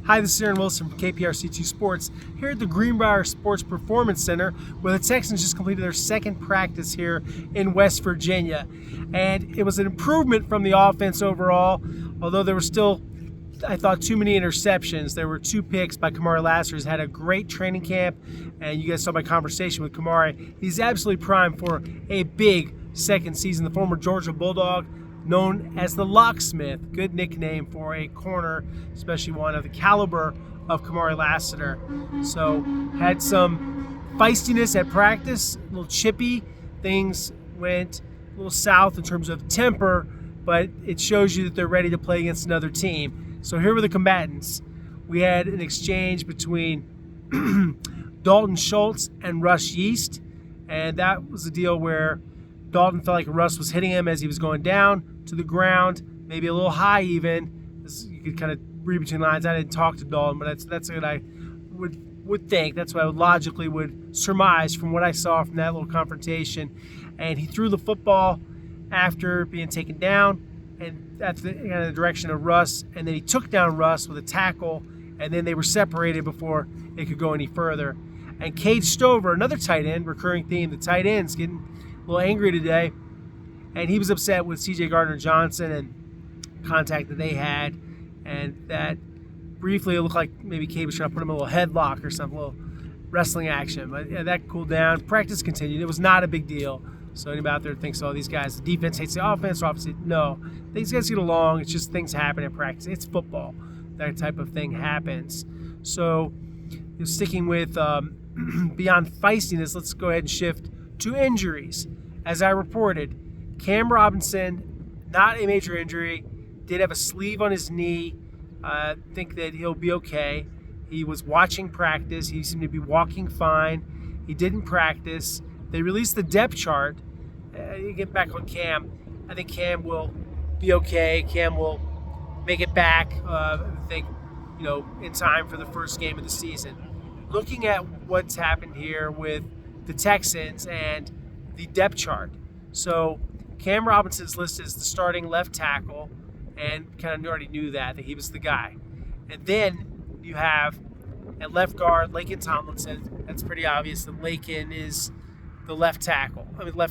Hi, this is Aaron Wilson from KPRC2 Sports here at the Greenbrier Sports Performance Center, where the Texans just completed their second practice here in West Virginia. And it was an improvement from the offense overall, although there were still, I thought, too many interceptions. There were 2 picks by Kamari Lassiter. He's had a great training camp, and you guys saw my conversation with Kamari. He's absolutely primed for a big second season. The former Georgia Bulldog, known as the Locksmith, good nickname for a corner, especially one of the caliber of Kamari Lassiter. So had some feistiness at practice, a little chippy. Things went a little south in terms of temper, but it shows you that they're ready to play against another team. So here were the combatants. We had an exchange between Dalton Schultz and Russ Yeast, and that was a deal where Dalton felt like Russ was hitting him as he was going down to the ground, maybe a little high even. You could kind of read between the lines. I didn't talk to Dalton, but that's what I would think. That's what I logically would surmise from what I saw from that little confrontation. And he threw the football after being taken down, and that's the direction of Russ. And then he took down Russ with a tackle, and then they were separated before it could go any further. And Cade Stover, another tight end, recurring theme, the tight end's getting a little angry today, and he was upset with C.J. Gardner-Johnson and contact that they had, and that briefly it looked like maybe Cade was trying to put him in a little headlock or something, a little wrestling action. But yeah, that cooled down. Practice continued. It was not a big deal. So anybody out there thinks, oh, these guys, the defense hates the offense, or obviously, no. These guys get along. It's just things happen in practice. It's football. That type of thing happens. So sticking with beyond feistiness, let's go ahead and shift to injuries. As I reported, Cam Robinson, not a major injury, did have a sleeve on his knee. I think that he'll be okay. He was watching practice. He seemed to be walking fine. He didn't practice. They released the depth chart. You get back on Cam. I think Cam will be okay. Cam will make it back, I think, in time for the first game of the season. Looking at what's happened here with the Texans and the depth chart. So Cam Robinson's listed as the starting left tackle, and kind of already knew that he was the guy. And then you have at left guard Laken Tomlinson. That's pretty obvious that Laken is the left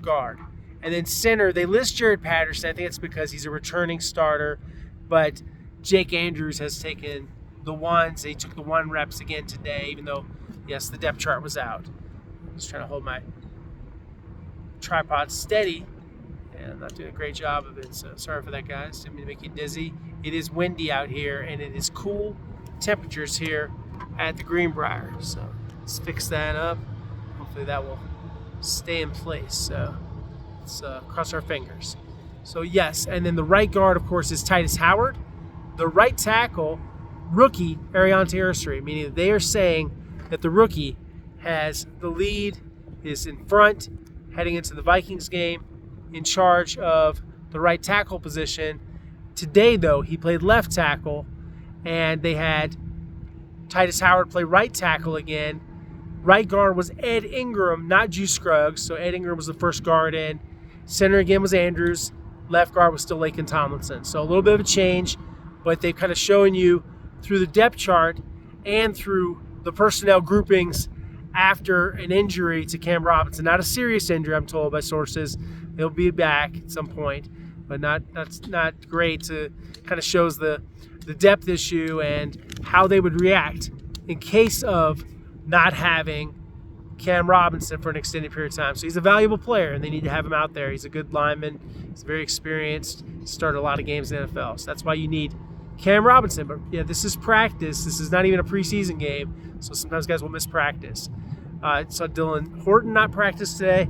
guard. And then center, they list Jared Patterson. I think it's because he's a returning starter, but Jake Andrews has taken the ones. He took the 1 reps again today, even though, yes, the depth chart was out. I'm just trying to hold my tripod steady, and I'm not doing a great job of it, so sorry for that, guys. Didn't mean to make you dizzy. It is windy out here, and it is cool temperatures here at the Greenbrier, so let's fix that up. Hopefully that will stay in place, so let's cross our fingers. So yes, and then the right guard, of course, is Titus Howard. The right tackle, rookie Ariante Ursary, meaning that they are saying that the rookie has the lead, is in front, heading into the Vikings game, in charge of the right tackle position. Today, though, he played left tackle, and they had Titus Howard play right tackle again. Right guard was Ed Ingram, not Juice Scruggs, so Ed Ingram was the first guard in. Center again was Andrews. Left guard was still Laken Tomlinson. So a little bit of a change, but they've kind of shown you through the depth chart and through the personnel groupings after an injury to Cam Robinson. Not a serious injury, I'm told by sources. He'll be back at some point, but that's not great. To kind of shows the depth issue and how they would react in case of not having Cam Robinson for an extended period of time. So he's a valuable player, and they need to have him out there. He's a good lineman. He's very experienced. Started a lot of games in the NFL, so that's why you need Cam Robinson. But yeah, this is practice. This is not even a preseason game, so sometimes guys will miss practice. Saw Dylan Horton not practice today.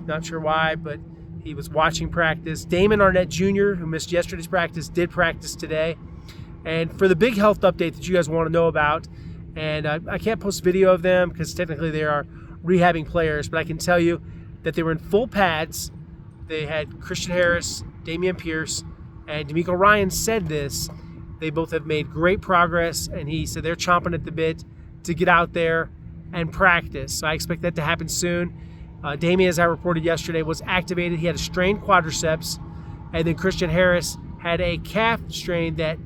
Not sure why, but he was watching practice. Damon Arnett Jr., who missed yesterday's practice, did practice today. And for the big health update that you guys want to know about, and I can't post video of them because technically they are rehabbing players, but I can tell you that they were in full pads. They had Christian Harris, Dameon Pierce, and D'Amico Ryan said this. They both have made great progress, and he said they're chomping at the bit to get out there and practice. So I expect that to happen soon. Dameon, as I reported yesterday, was activated. He had a strained quadriceps, and then Christian Harris had a calf strain that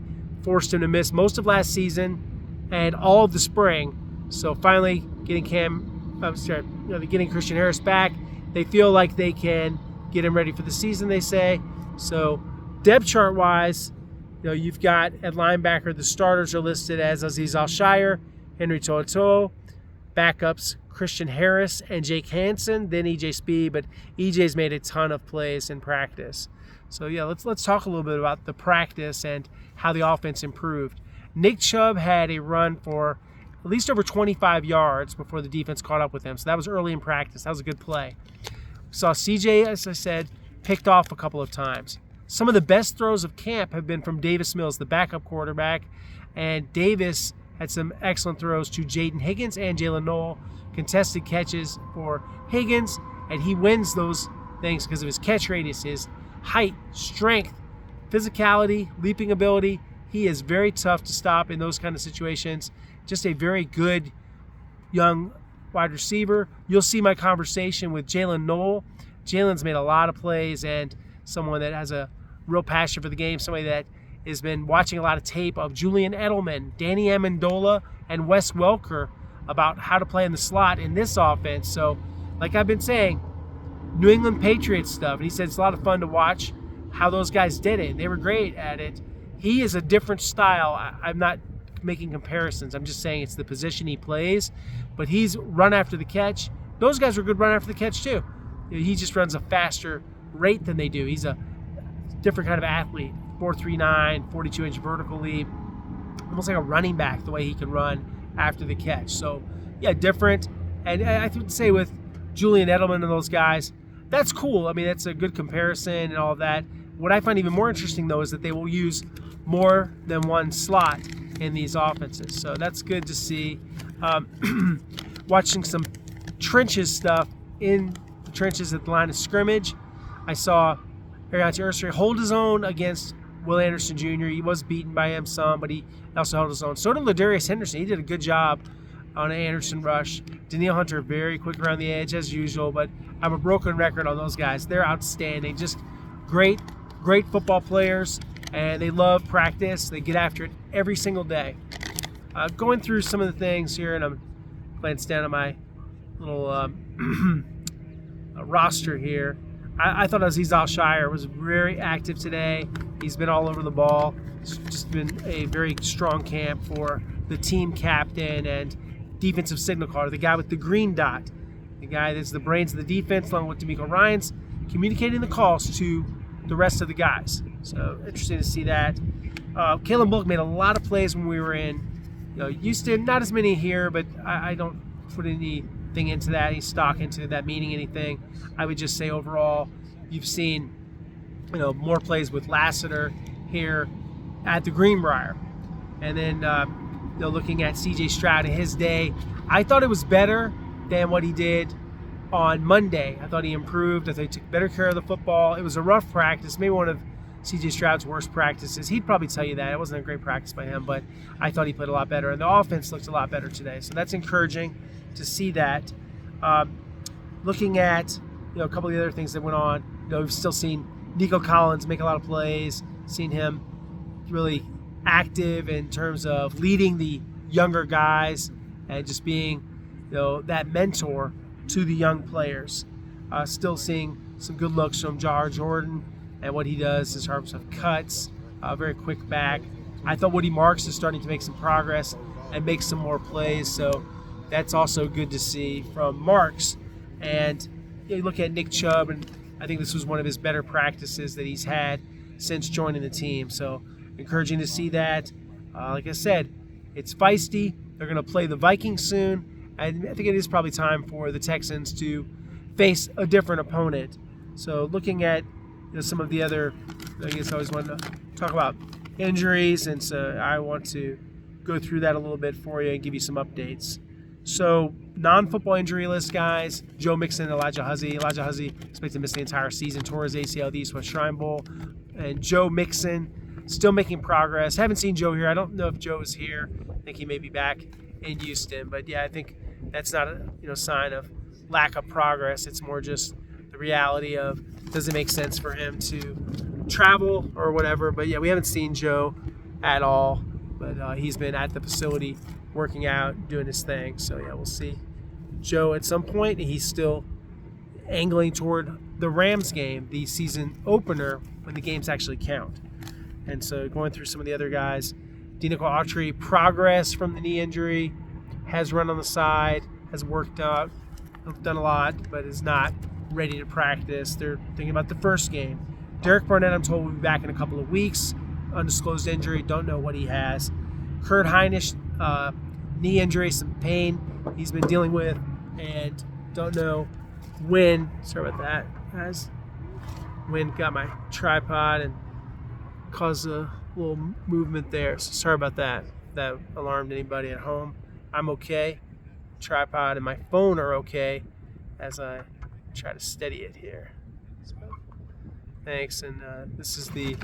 forced him to miss most of last season and all of the spring. So finally getting getting Christian Harris back, they feel like they can get him ready for the season, they say. So depth chart wise, you've got at linebacker, the starters are listed as Azeez Al-Shire, Henry To'oTo'o, backups Christian Harris and Jake Hansen, then EJ Speed, but EJ's made a ton of plays in practice. So yeah, let's talk a little bit about the practice and how the offense improved. Nick Chubb had a run for at least over 25 yards before the defense caught up with him. So that was early in practice. That was a good play. Saw CJ, as I said, picked off a couple of times. Some of the best throws of camp have been from Davis Mills, the backup quarterback, and Davis had some excellent throws to Jaden Higgins and Jalen Noel, contested catches for Higgins, and he wins those things because of his catch radius, his height, strength, physicality, leaping ability. He is very tough to stop in those kind of situations. Just a very good young wide receiver. You'll see my conversation with Jalen Noel. Jalen's made a lot of plays and someone that has a real passion for the game, somebody that has been watching a lot of tape of Julian Edelman, Danny Amendola, and Wes Welker about how to play in the slot in this offense. So, like I've been saying, New England Patriots stuff. And he said it's a lot of fun to watch how those guys did it. They were great at it. He is a different style. I'm not making comparisons. I'm just saying it's the position he plays. But he's run after the catch. Those guys are good run after the catch too. He just runs a faster rate than they do. He's a different kind of athlete. 4.39, 42-inch vertical leap. Almost like a running back the way he can run after the catch. So, yeah, different. And I would say with Julian Edelman and those guys, that's cool. I mean, that's a good comparison and all of that. What I find even more interesting, though, is that they will use more than one slot in these offenses. So that's good to see. Watching some trenches stuff in the trenches at the line of scrimmage. I saw Ariante Ursary hold his own against Will Anderson Jr. He was beaten by him some, but he also held his own. So did Ladarius Henderson. He did a good job on an Anderson rush. Danielle Hunter, very quick around the edge as usual, but I'm a broken record on those guys. They're outstanding. Just great football players, and they love practice. They get after it every single day. Going through some of the things here, and I'm glancing down at my little roster here. I thought Azeez Al-Shire was very active today. He's been all over the ball. It's just been a very strong camp for the team captain and defensive signal caller, the guy with the green dot, the guy that's the brains of the defense, along with D'Amico Ryans, communicating the calls to the rest of the guys. So interesting to see that. Kalen Bullock made a lot of plays when we were in Houston. Not as many here, but I don't put anything into that, any stock into that meaning anything. I would just say overall, you've seen more plays with Lassiter here at the Greenbrier. And then looking at C.J. Stroud in his day, I thought it was better than what he did on Monday. I thought he improved. I thought he took better care of the football. It was a rough practice, maybe one of C.J. Stroud's worst practices. He'd probably tell you that. It wasn't a great practice by him, but I thought he played a lot better. And the offense looked a lot better today. So that's encouraging to see that. Looking at a couple of the other things that went on, we've still seen Nico Collins make a lot of plays, seen him really active in terms of leading the younger guys and just being that mentor to the young players. Still seeing some good looks from Jar Jordan and what he does in terms of cuts, very quick back. I thought Woody Marks is starting to make some progress and make some more plays, so that's also good to see from Marks. And you look at Nick Chubb, and I think this was one of his better practices that he's had since joining the team. So encouraging to see that. Like I said, it's feisty. They're going to play the Vikings soon. And I think it is probably time for the Texans to face a different opponent. So looking at some of the other, I guess I always want to talk about injuries, and so I want to go through that a little bit for you and give you some updates. So non-football injury list guys: Joe Mixon, Elijah Huzzie. Elijah Huzzie expected to miss the entire season, tore his ACL at the East West Shrine Bowl. And Joe Mixon still making progress. Haven't seen Joe here. I don't know if Joe is here. I think he may be back in Houston. But yeah, I think that's not a sign of lack of progress. It's more just the reality of, does it make sense for him to travel or whatever. But yeah, we haven't seen Joe at all. But he's been at the facility working out, doing his thing. So yeah, we'll see Joe at some point. He's still angling toward the Rams game, the season opener, when the games actually count. And so going through some of the other guys, Denico Autry, progress from the knee injury, has run on the side, has worked out, done a lot, but is not ready to practice. They're thinking about the first game. Derek Barnett, I'm told, will be back in a couple of weeks. Undisclosed injury, don't know what he has. Kurt Hinish, knee injury, some pain he's been dealing with, and don't know when. Sorry about that, guys. When got my tripod and caused a little movement there. So sorry about that. If that alarmed anybody at home. I'm okay. Tripod and my phone are okay as I try to steady it here. So, thanks. And this is the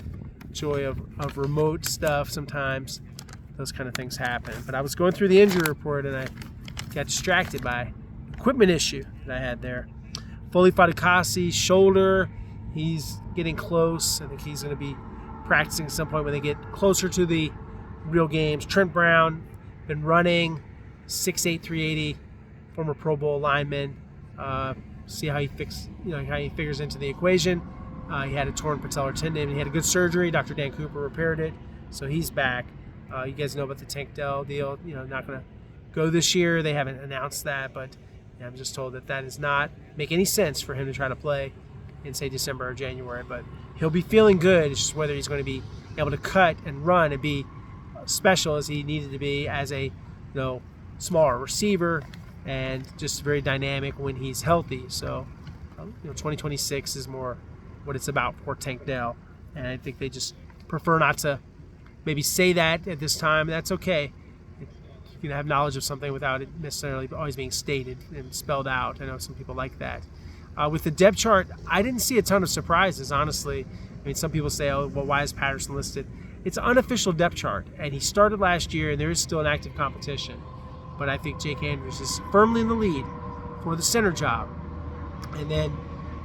joy of remote stuff. Sometimes those kind of things happen. But I was going through the injury report and I got distracted by equipment issue that I had there. Foley Fatukasi, shoulder. He's getting close. I think he's going to be practicing at some point when they get closer to the real games. Trent Brown, been running, 6'8", 380, former Pro Bowl lineman. See how he figures into the equation. He had a torn patellar tendon. He had a good surgery. Dr. Dan Cooper repaired it, so he's back. You guys know about the Tank Dell deal. Not going to go this year. They haven't announced that, but I'm just told that does not make any sense for him to try to play in, say, December or January. But he'll be feeling good. It's just whether he's going to be able to cut and run and be special as he needed to be as a smaller receiver and just very dynamic when he's healthy. So 2026 is more what it's about for Tank Dell, and I think they just prefer not to maybe say that at this time. That's okay. You can have knowledge of something without it necessarily always being stated and spelled out. I know some people like that. With the depth chart, I didn't see a ton of surprises, honestly. I mean, some people say, oh, well, why is Patterson listed? It's an unofficial depth chart, and he started last year, and there is still an active competition. But I think Jake Andrews is firmly in the lead for the center job. And then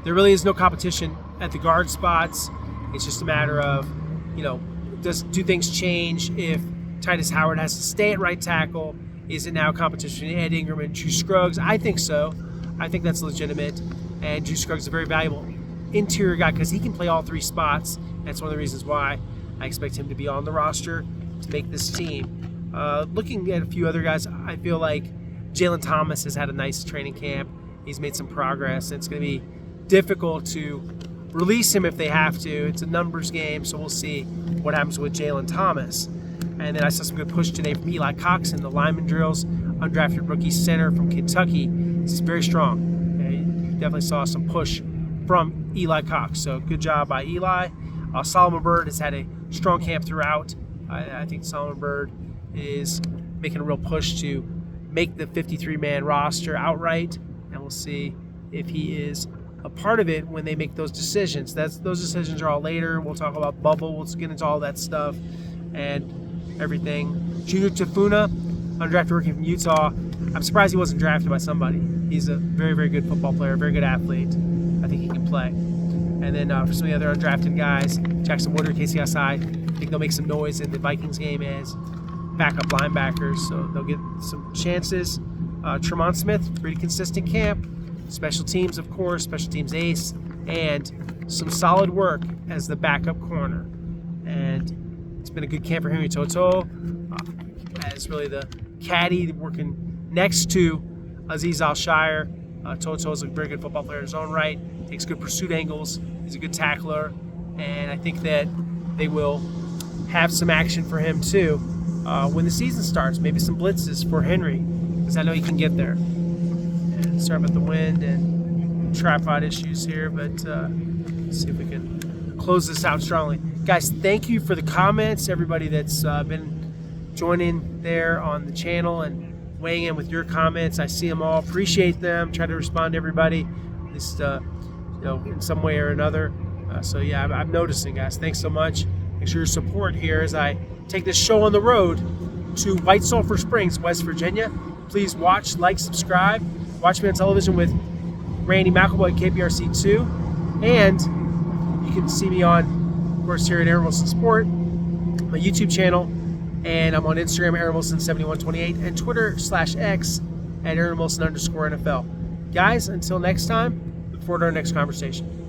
there really is no competition at the guard spots. It's just a matter of, do things change if Titus Howard has to stay at right tackle? Is it now competition Ed Ingram and Drew Scruggs? I think so. I think that's legitimate. And Drew Scruggs is a very valuable interior guy because he can play all three spots. That's one of the reasons why I expect him to be on the roster to make this team. Looking at a few other guys, I feel like Jalen Thomas has had a nice training camp. He's made some progress. It's going to be difficult to release him if they have to. It's a numbers game, so we'll see what happens with Jalen Thomas. And then I saw some good push today from Eli Cox in the lineman drills, undrafted rookie center from Kentucky. He's very strong. You definitely saw some push from Eli Cox, so good job by Eli. Solomon Byrd has had a strong camp throughout. I think Solomon Byrd is making a real push to make the 53-man roster outright, and we'll see if he is a part of it when they make those decisions. Those decisions are all later. We'll talk about bubble. We'll get into all that stuff and everything. Junior Tafuna, undrafted rookie from Utah. I'm surprised he wasn't drafted by somebody. He's a very, very good football player, very good athlete. I think he can play. And then for some of the other undrafted guys, Jackson Woodard, Casey Asai, I think they'll make some noise in the Vikings game as backup linebackers, so they'll get some chances. Tremont Smith, pretty consistent camp. Special teams, of course, special teams ace, and some solid work as the backup corner. And it's been a good camp for Henry Toto as really the caddy working next to Aziz Al-Shire. Toto is a very good football player in his own right, takes good pursuit angles, he's a good tackler, and I think that they will have some action for him too when the season starts. Maybe some blitzes for Henry, because I know he can get there. And sorry about the wind and tripod issues here, but let's see if we can close this out strongly. Guys, thank you for the comments, everybody that's been joining there on the channel and weighing in with your comments. I see them all, appreciate them, try to respond to everybody, at least in some way or another. So yeah, I'm noticing, guys. Thanks so much. Thanks for your support here as I take this show on the road to White Sulphur Springs, West Virginia. Please watch, like, subscribe. Watch me on television with Randy McElboy at KPRC2. And you can see me on, of course, here at Air Wilson Sport, my YouTube channel, And I'm on Instagram, AaronWilson7128, and Twitter/X at AaronWilson_NFL. Guys, until next time, look forward to our next conversation.